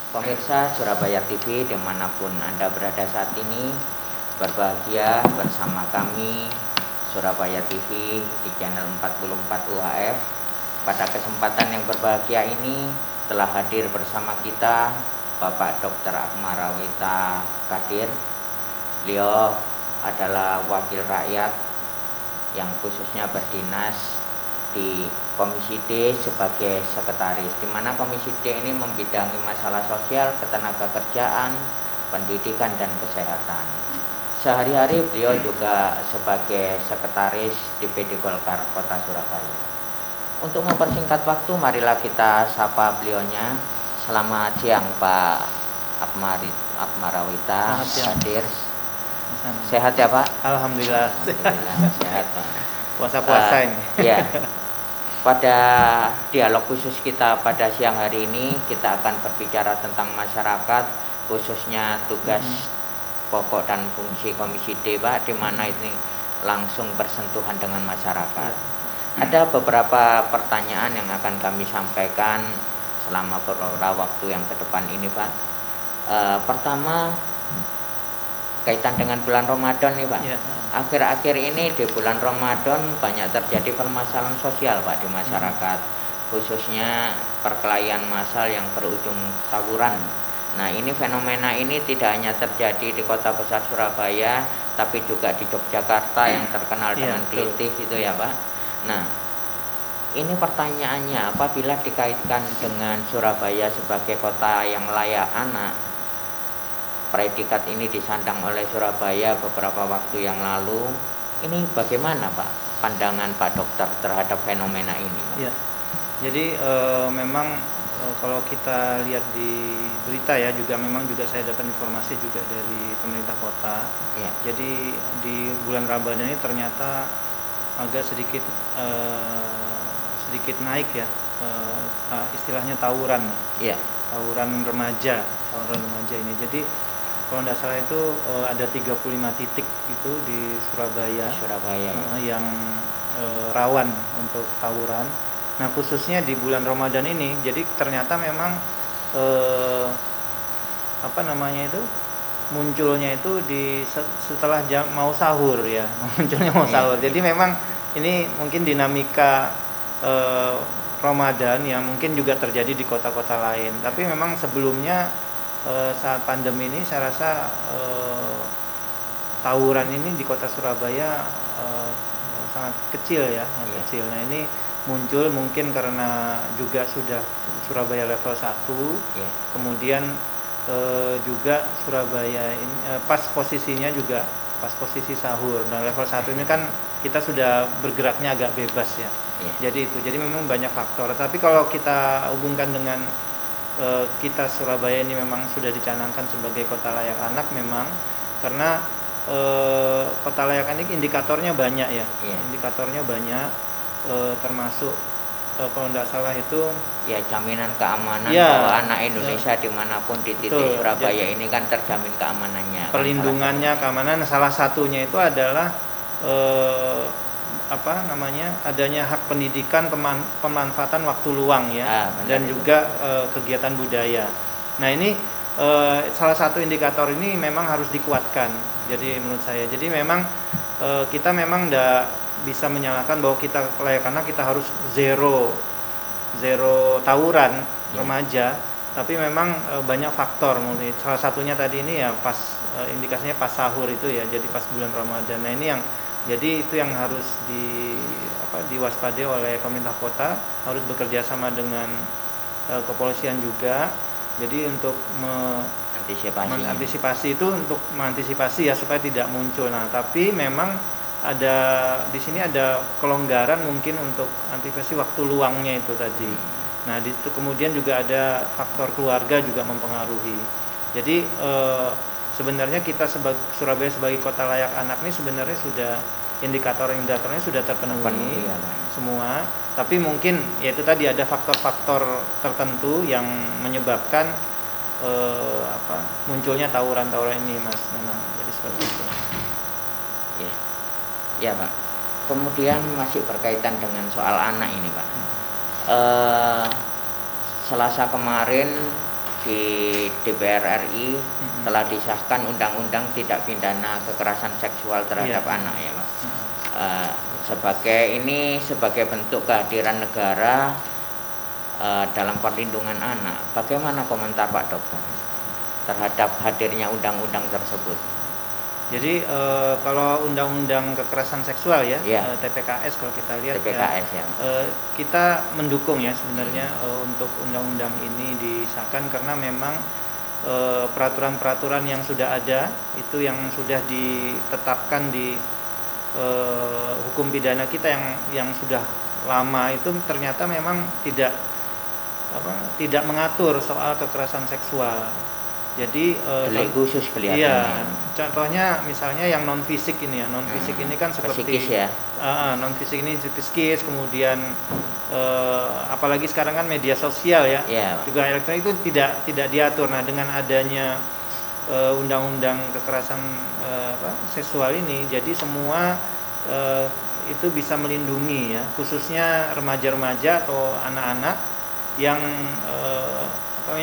Pemirsa Surabaya TV dimanapun Anda berada saat ini, berbahagia bersama kami Surabaya TV di channel 44 UHF. Pada kesempatan yang berbahagia ini telah hadir bersama kita Bapak Dr. Atmarawita Kadir. Beliau adalah wakil rakyat yang khususnya berdinas di Komisi D sebagai sekretaris, di mana Komisi D ini membidangi masalah sosial, ketenagakerjaan, pendidikan, dan kesehatan. Sehari-hari beliau juga sebagai sekretaris DPD Golkar Kota Surabaya. Untuk mempersingkat waktu, marilah kita sapa beliaunya. Selamat siang Pak Atmarawita Kadir. Sehat ya Pak? Alhamdulillah. Sehat Pak. Puasa-puasa ini. Ya. Pada dialog khusus kita pada siang hari ini, kita akan berbicara tentang masyarakat, khususnya tugas pokok dan fungsi Komisi D, Pak, di mana ini langsung bersentuhan dengan masyarakat. Ada beberapa pertanyaan yang akan kami sampaikan selama beberapa waktu yang ke depan ini, Pak. Pertama, kaitan dengan bulan Ramadan nih, Pak. Ya. Akhir-akhir ini di bulan Ramadan banyak terjadi permasalahan sosial, Pak, di masyarakat, khususnya perkelahian massal yang berujung tawuran. Nah, ini fenomena ini tidak hanya terjadi di kota besar Surabaya, tapi juga di Yogyakarta yang terkenal dengan kelitih gitu ya, Pak. Nah, ini pertanyaannya, apabila dikaitkan dengan Surabaya sebagai kota yang layak anak, predikat ini disandang oleh Surabaya beberapa waktu yang lalu. Ini bagaimana Pak pandangan Pak Dokter terhadap fenomena ini, Pak? Ya. Jadi memang kalau kita lihat di berita ya, memang saya dapat informasi juga dari pemerintah kota. Ya. Jadi di bulan Ramadan ini ternyata agak sedikit naik ya, istilahnya tawuran. Ya. Tawuran remaja ini. Jadi kalau tidak salah itu ada 35 titik itu di Surabaya yang rawan untuk tawuran. Nah, khususnya di bulan Ramadan ini, jadi ternyata memang munculnya itu setelah mau sahur ya, munculnya mau sahur. Jadi memang ini mungkin dinamika Ramadan yang mungkin juga terjadi di kota-kota lain. Tapi memang sebelumnya saat pandemi ini saya rasa tawuran ini di kota Surabaya sangat kecil ya, kecil. Nah, ini muncul mungkin karena juga sudah Surabaya level 1, kemudian juga Surabaya ini pas posisinya juga pas posisi sahur. Nah, level 1 ini kan kita sudah bergeraknya agak bebas ya. Jadi memang banyak faktor. Tapi kalau kita hubungkan dengan kita Surabaya ini memang sudah dicanangkan sebagai kota layak anak memang, karena kota layak anak indikatornya banyak ya. Indikatornya banyak, termasuk kalau tidak salah itu ya jaminan keamanan bahwa anak Indonesia dimanapun di titik Surabaya ini kan terjamin keamanannya, perlindungannya, keamanan. Salah satunya itu adalah adanya hak pendidikan, pemanfaatan waktu luang ya, dan juga kegiatan budaya. Nah, ini salah satu indikator ini memang harus dikuatkan. Jadi menurut saya, jadi memang kita memang tidak bisa menyalahkan bahwa kita layak anak kita harus zero tawuran remaja, tapi memang banyak faktor. Salah satunya tadi ini ya pas indikasinya pas sahur itu ya, jadi pas bulan Ramadan. Nah, ini yang jadi itu yang harus diwaspadai oleh pemerintah kota, harus bekerja sama dengan kepolisian juga. Jadi untuk mengantisipasi itu, untuk mengantisipasi ya supaya tidak muncul. Nah, tapi memang di sini ada kelonggaran mungkin untuk antisipasi waktu luangnya itu tadi. Nah, kemudian juga ada faktor keluarga juga mempengaruhi. Jadi sebenarnya kita Surabaya sebagai kota layak anak ini sebenarnya sudah indikatornya sudah terpenuhi semua, tapi mungkin ya itu tadi ada faktor-faktor tertentu yang menyebabkan munculnya tawuran-tawuran ini, Mas Nanang. Jadi seperti itu. Ya Pak. Kemudian masih berkaitan dengan soal anak ini Pak. Selasa kemarin di DPR RI telah disahkan undang-undang tidak pidana kekerasan seksual terhadap anak ya Pak. Sebagai bentuk kehadiran negara dalam perlindungan anak. Bagaimana komentar Pak Dokter terhadap hadirnya undang-undang tersebut? Jadi kalau undang-undang kekerasan seksual ya, TPKS kalau kita lihat TPKS, kita mendukung ya sebenarnya untuk undang-undang ini disahkan karena memang peraturan-peraturan yang sudah ada itu yang sudah ditetapkan di hukum pidana kita yang sudah lama itu ternyata memang tidak mengatur soal kekerasan seksual. Jadi delik khusus kelihatannya. Iya, contohnya misalnya yang non fisik ini ya, non fisik ini kan seperti psikis ya. Non fisik ini psikis, kemudian apalagi sekarang kan media sosial ya, juga elektronik itu tidak diatur. Nah dengan adanya undang-undang kekerasan seksual ini, jadi semua itu bisa melindungi ya, khususnya remaja-remaja atau anak-anak yang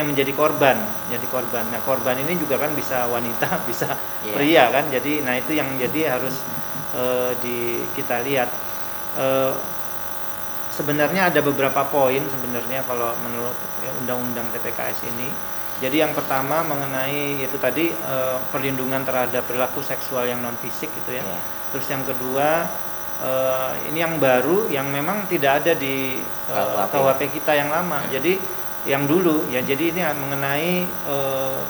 menjadi korban. Nah, korban ini juga kan bisa wanita, bisa pria kan. Jadi, nah itu yang jadi harus kita lihat. Sebenarnya ada beberapa poin sebenarnya kalau menurut undang-undang TPKS ini. Jadi yang pertama mengenai itu tadi perlindungan terhadap perilaku seksual yang non fisik gitu ya. Terus yang kedua ini yang baru yang memang tidak ada di KUHP kita yang lama. Jadi yang dulu ya, jadi ini mengenai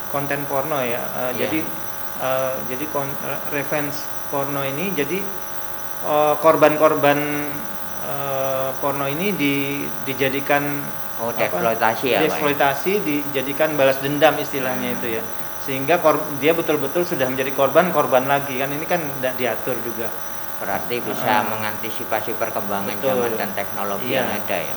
konten porno ya. Jadi revenge porno ini, jadi korban-korban porno ini dijadikan dieksploitasi, dijadikan balas dendam istilahnya itu ya, sehingga dia betul-betul sudah menjadi korban lagi kan, ini kan tidak diatur juga. Berarti bisa mengantisipasi perkembangan zaman dan teknologi yang ada ya.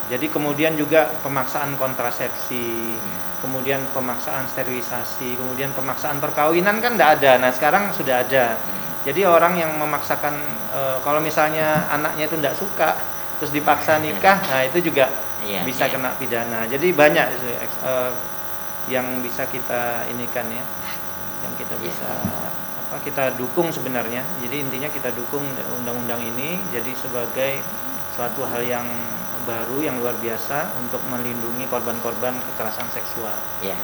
Jadi kemudian juga pemaksaan kontrasepsi, kemudian pemaksaan sterilisasi, kemudian pemaksaan perkawinan kan tidak ada. Nah sekarang sudah ada. Jadi orang yang memaksakan, kalau misalnya anaknya itu tidak suka, terus dipaksa nikah, nah itu juga bisa kena pidana. Jadi banyak yang bisa kita inikan ya, yang kita bisa kita dukung sebenarnya. Jadi intinya kita dukung undang-undang ini jadi sebagai suatu hal yang baru yang luar biasa untuk melindungi korban-korban kekerasan seksual. Ya.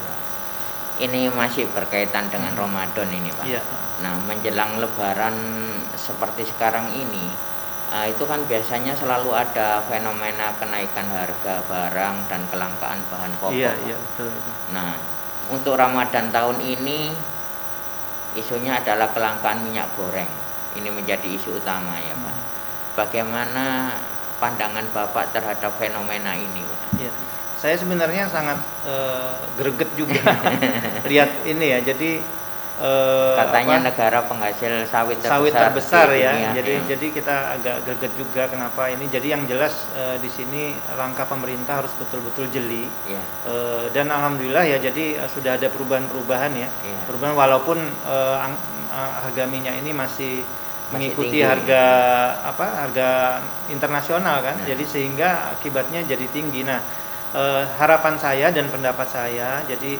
Ini masih berkaitan dengan Ramadan ini Pak. Ya. Nah menjelang Lebaran seperti sekarang ini, itu kan biasanya selalu ada fenomena kenaikan harga barang dan kelangkaan bahan pokok. Iya betul. Nah untuk Ramadan tahun ini isunya adalah kelangkaan minyak goreng. Ini menjadi isu utama ya Pak. Bagaimana pandangan Bapak terhadap fenomena ini Pak? Ya, saya sebenarnya sangat greget juga lihat ini ya. Jadi katanya negara penghasil sawit terbesar ya. Jadi kita agak greget juga kenapa ini. Jadi yang jelas di sini langkah pemerintah harus betul-betul jeli. Dan alhamdulillah ya, jadi sudah ada perubahan-perubahan ya. Perubahan walaupun harga minyak ini masih mengikuti harga internasional kan. Jadi sehingga akibatnya jadi tinggi. Nah, harapan saya dan pendapat saya, jadi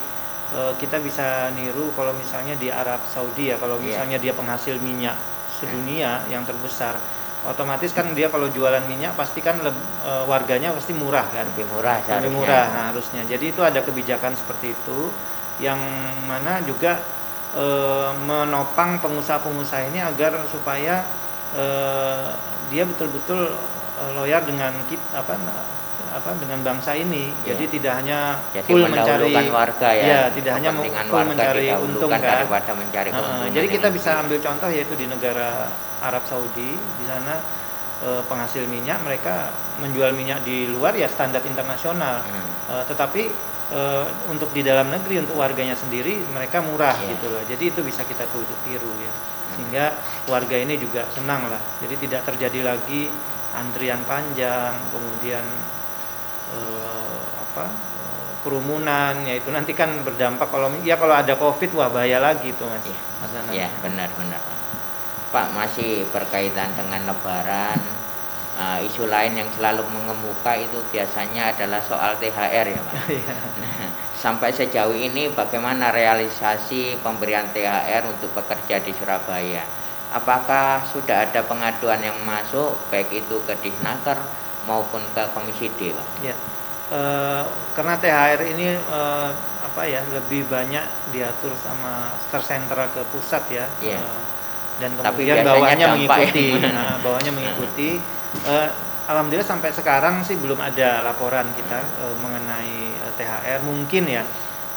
kita bisa niru kalau misalnya di Arab Saudi ya, kalau misalnya dia penghasil minyak sedunia yang terbesar, otomatis kan dia kalau jualan minyak pasti kan warganya pasti murah kan, lebih murah. Nah, harusnya. Jadi itu ada kebijakan seperti itu yang mana juga menopang pengusaha-pengusaha ini agar supaya dia betul-betul loyal dengan dengan bangsa ini. Jadi tidak hanya full mencari warga ya. Tidak hanya full mencari untung kan. Daripada mencari keuntungan. Jadi kita bisa ambil contoh yaitu di negara Arab Saudi, di sana penghasil minyak, mereka menjual minyak di luar ya standar internasional. Tetapi untuk di dalam negeri, untuk warganya sendiri mereka murah gitu loh. Jadi itu bisa kita tiru ya. Sehingga warga ini juga senang lah. Jadi tidak terjadi lagi antrian panjang, kemudian kerumunan, yaitu nanti kan berdampak kalau ada Covid, wah bahaya lagi tuh Mas. Iya, benar Pak. Masih berkaitan dengan Lebaran, isu lain yang selalu mengemuka itu biasanya adalah soal THR ya Pak. Nah, sampai sejauh ini bagaimana realisasi pemberian THR untuk pekerja di Surabaya? Apakah sudah ada pengaduan yang masuk baik itu ke Disnaker maupun ke Komisi D, Pak? Ya, karena THR ini lebih banyak diatur sama tersentra ke pusat ya, dan kemudian bawahnya mengikuti. Bawahnya mengikuti. Alhamdulillah sampai sekarang sih belum ada laporan kita mengenai THR.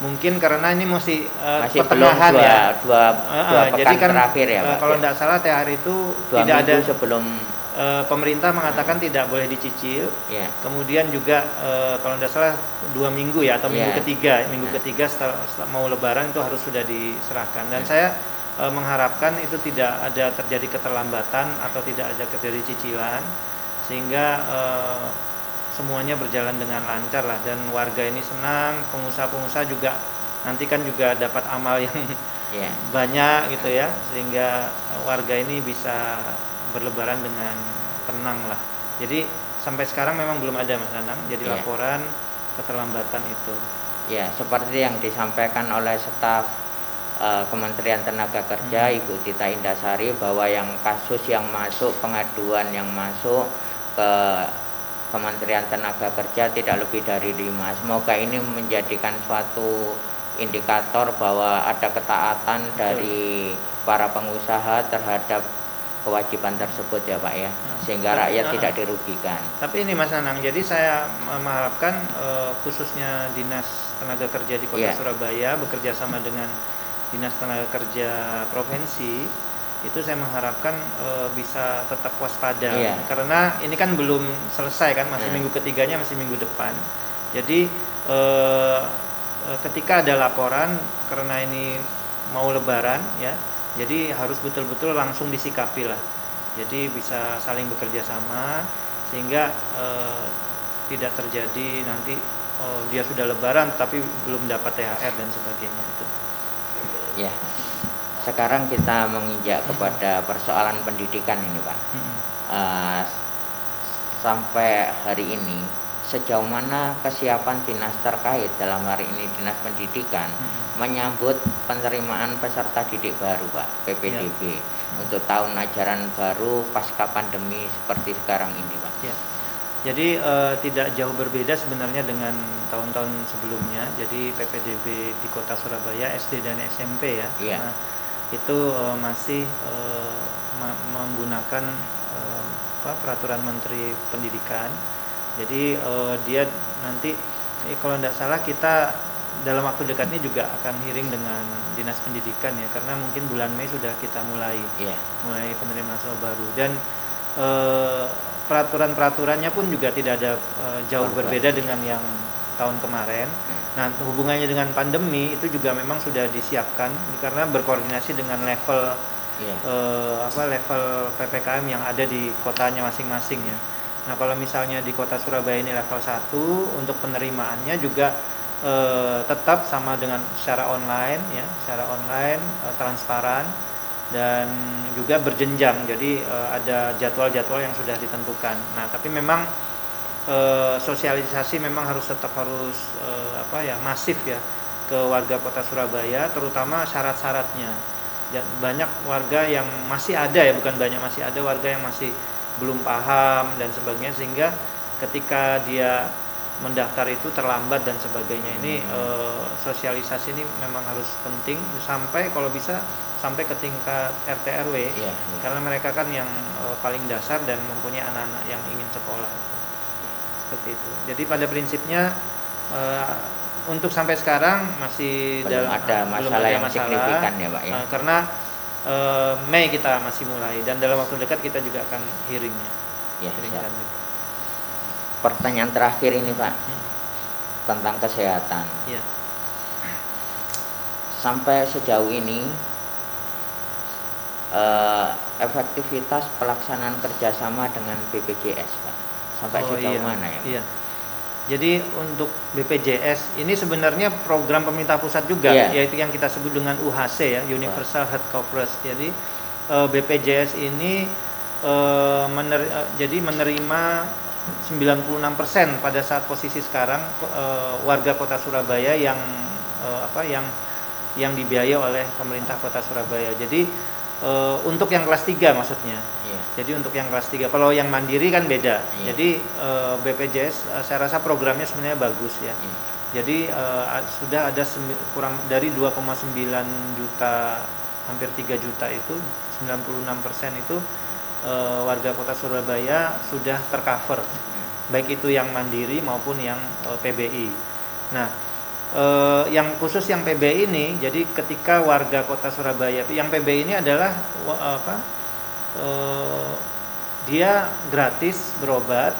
Mungkin karena ini masih pertengahan dua pekan jadi kan terakhir ya, Pak. Kalau tidak salah THR itu tidak ada sebelum pemerintah mengatakan tidak boleh dicicil. Kemudian juga kalau tidak salah 2 minggu ya atau minggu ketiga setelah mau Lebaran itu harus sudah diserahkan. Dan saya mengharapkan itu tidak ada terjadi keterlambatan atau tidak ada terjadi cicilan, sehingga semuanya berjalan dengan lancar lah, dan warga ini senang, pengusaha-pengusaha juga nanti kan juga dapat amal yang banyak gitu ya, sehingga warga ini bisa berlebaran dengan tenang lah. Jadi sampai sekarang memang belum ada, Mas Nanang, jadi laporan keterlambatan itu. Ya, seperti yang disampaikan oleh staf Kementerian Tenaga Kerja Ibu Tita Indasari, bahwa yang kasus yang masuk, pengaduan yang masuk ke Kementerian Tenaga Kerja tidak lebih dari 5. Semoga ini menjadikan suatu indikator bahwa ada ketaatan dari para pengusaha terhadap kewajiban tersebut ya, Pak ya, sehingga rakyat tidak dirugikan. Tapi ini Mas Nanang, jadi saya mengharapkan khususnya Dinas Tenaga Kerja di Kota Surabaya bekerja sama dengan Dinas Tenaga Kerja Provinsi, itu saya mengharapkan bisa tetap waspada, karena ini kan belum selesai kan, masih minggu ketiganya, masih minggu depan. Jadi ketika ada laporan karena ini mau Lebaran ya, jadi harus betul-betul langsung disikapi lah. Jadi bisa saling bekerja sama sehingga tidak terjadi nanti dia sudah Lebaran tapi belum dapat THR dan sebagainya itu. Ya. Sekarang kita menginjak kepada persoalan pendidikan ini, Pak. Sampai hari ini sejauh mana kesiapan dinas terkait, dalam hari ini Dinas Pendidikan, menyambut penerimaan peserta didik baru, Pak, PPDB, untuk tahun ajaran baru pasca pandemi seperti sekarang ini, Pak? Jadi tidak jauh berbeda sebenarnya dengan tahun-tahun sebelumnya. Jadi PPDB di Kota Surabaya SD dan SMP ya, karena itu masih menggunakan peraturan Menteri Pendidikan. Jadi dia nanti kalau tidak salah kita dalam waktu dekat ini juga akan hearing dengan Dinas Pendidikan ya, karena mungkin bulan Mei sudah kita mulai penerimaan mahasiswa baru, dan peraturan-peraturannya pun juga tidak ada jauh berbeda dengan yang tahun kemarin. Nah, hubungannya dengan pandemi itu juga memang sudah disiapkan karena berkoordinasi dengan level level PPKM yang ada di kotanya masing-masing ya. Nah, kalau misalnya di Kota Surabaya ini level 1, untuk penerimaannya juga tetap sama dengan secara online ya, transparan dan juga berjenjang. Jadi ada jadwal-jadwal yang sudah ditentukan. Nah, tapi memang sosialisasi memang tetap harus masif ya ke warga Kota Surabaya, terutama syarat-syaratnya. Banyak warga yang masih ada ya, bukan banyak, masih ada warga yang masih belum paham dan sebagainya, sehingga ketika dia mendaftar itu terlambat dan sebagainya. Ini sosialisasi ini memang harus penting, sampai kalau bisa sampai ke tingkat RT RW, karena mereka kan yang paling dasar dan mempunyai anak-anak yang ingin sekolah itu. Seperti itu. Jadi pada prinsipnya untuk sampai sekarang masih belum ada masalah yang signifikan ya, Pak ya. Karena Mei kita masih mulai, dan dalam waktu dekat kita juga akan hearingnya. Pertanyaan terakhir ini, Pak, tentang kesehatan. Sampai sejauh ini efektivitas pelaksanaan kerjasama dengan BPJS, Pak, sampai sejauh mana ya, Pak? Jadi untuk BPJS ini sebenarnya program pemerintah pusat juga, yaitu yang kita sebut dengan UHC ya, Universal Health Coverage. Jadi BPJS ini jadi menerima 96% pada saat posisi sekarang warga Kota Surabaya yang yang dibiayai oleh pemerintah Kota Surabaya. Jadi untuk yang kelas 3 maksudnya. Jadi untuk yang kelas 3. Kalau yang mandiri kan beda. Jadi BPJS saya rasa programnya sebenarnya bagus ya. Jadi sudah ada kurang dari 2,9 juta, hampir 3 juta itu, 96% itu warga Kota Surabaya sudah tercover. Baik itu yang mandiri maupun yang PBI. Nah, yang khusus yang PBI ini, jadi ketika warga Kota Surabaya, yang PBI ini adalah dia gratis berobat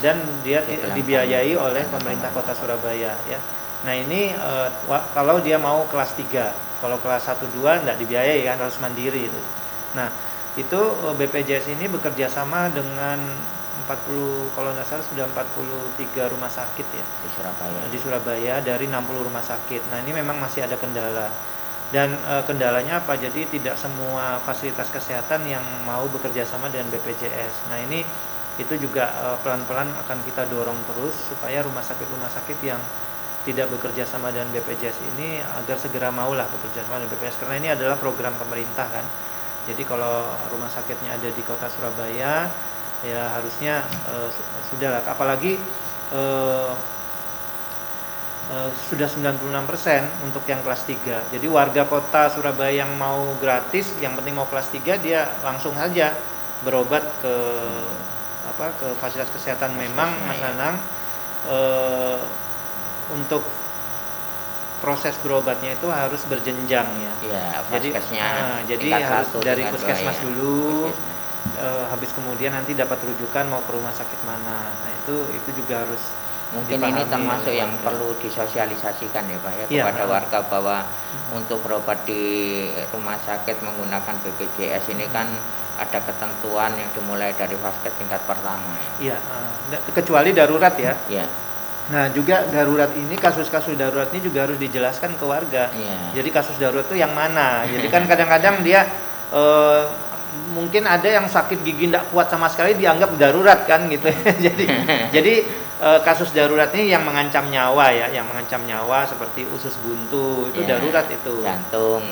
dan dia dibiayai oleh pemerintah Kota Surabaya ya. Nah ini kalau dia mau kelas 3, kalau kelas 1, 2 enggak dibiayai kan, harus mandiri itu. Nah itu BPJS ini bekerja sama dengan 40, kalau nggak salah sudah 43 rumah sakit ya di Surabaya dari 60 rumah sakit. Nah ini memang masih ada kendala, dan kendalanya apa? Jadi tidak semua fasilitas kesehatan yang mau bekerja sama dengan BPJS. Nah ini itu juga pelan-pelan akan kita dorong terus supaya rumah sakit yang tidak bekerja sama dengan BPJS ini agar segera maulah bekerja sama dengan BPJS, karena ini adalah program pemerintah kan. Jadi kalau rumah sakitnya ada di Kota Surabaya ya harusnya sudah lah, apalagi sudah 96% untuk yang kelas 3. Jadi warga Kota Surabaya yang mau gratis, yang penting mau kelas 3, dia langsung saja berobat ke fasilitas kesehatan. Memang Mas Nanang untuk proses berobatnya itu harus berjenjang ya. Jadi harus dari puskesmas dulu. Habis kemudian nanti dapat rujukan mau ke rumah sakit mana. Nah itu juga harus mungkin ini termasuk yang perlu disosialisasikan ya Pak ya, kepada warga bahwa untuk berobat di rumah sakit menggunakan BPJS ini kan ada ketentuan yang dimulai dari vaskes tingkat pertama ya. Kecuali darurat ya. Nah juga darurat ini, kasus-kasus darurat ini juga harus dijelaskan ke warga. Jadi kasus darurat itu yang mana? Jadi kan kadang-kadang dia mungkin ada yang sakit gigi tidak kuat sama sekali dianggap darurat kan gitu. jadi kasus darurat ini yang mengancam nyawa ya, yang mengancam nyawa seperti usus buntu itu darurat itu. Jantung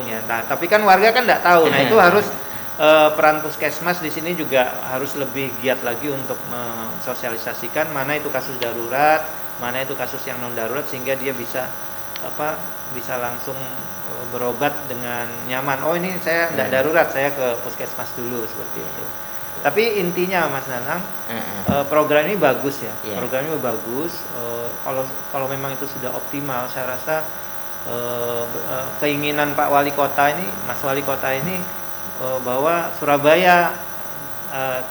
ya. Nah, tapi kan warga kan tidak tahu. Nah, itu harus peran puskesmas di sini juga harus lebih giat lagi untuk mensosialisasikan mana itu kasus darurat, mana itu kasus yang non darurat, sehingga dia bisa langsung berobat dengan nyaman. Oh ini saya tidak darurat, saya ke puskesmas dulu seperti itu. Tapi intinya Mas Nanang, program ini bagus ya. Program ini bagus. Kalau memang itu sudah optimal, saya rasa keinginan Pak Wali Kota ini, Mas Wali Kota ini, bahwa Surabaya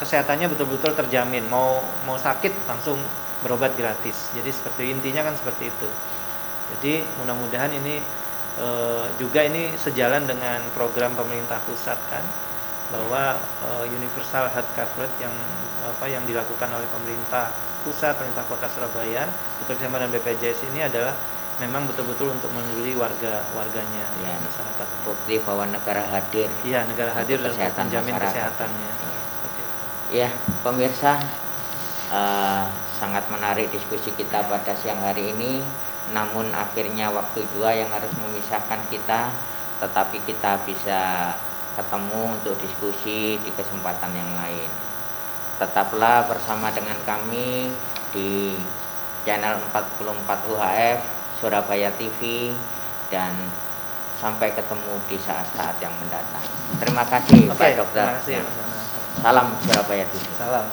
kesehatannya betul-betul terjamin. Mau sakit langsung berobat gratis. Jadi seperti intinya kan seperti itu. Jadi mudah-mudahan ini juga ini sejalan dengan program pemerintah pusat kan, bahwa universal health coverage yang dilakukan oleh pemerintah pusat, pemerintah Kota Surabaya bekerjasama dengan BPJS ini adalah memang betul-betul untuk melindungi warganya, masyarakat. Bukti bahwa negara hadir. Iya, negara hadir dan menjamin kesehatannya. Ya, pemirsa, sangat menarik diskusi kita pada siang hari ini. Namun akhirnya waktu juga yang harus memisahkan kita, tetapi kita bisa ketemu untuk diskusi di kesempatan yang lain. Tetaplah bersama dengan kami di channel 44 UHF Surabaya TV, dan sampai ketemu di saat-saat yang mendatang. Terima kasih Pak Dokter. Terima kasih. Salam Surabaya TV. Salam.